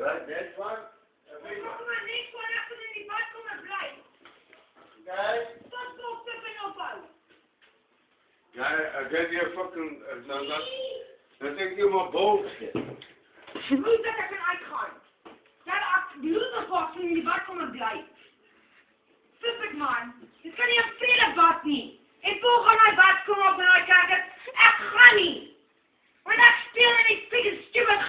Wat, net van? Ik mag maar niks van achter in die bad komen blijven. Kijk. Tot op de opbouw. Ja, dat je fucking, dat ik je maar boven zit. Hoe dat ik kan uitgaan? Ja, de bloedenbox in die bad komen blijven. Flippig man, dit kan niet een vrede bad niet. Ik wil gaan naar bad komen op en uitkijken. Ik ga niet. Maar dat speel in die freaking stupid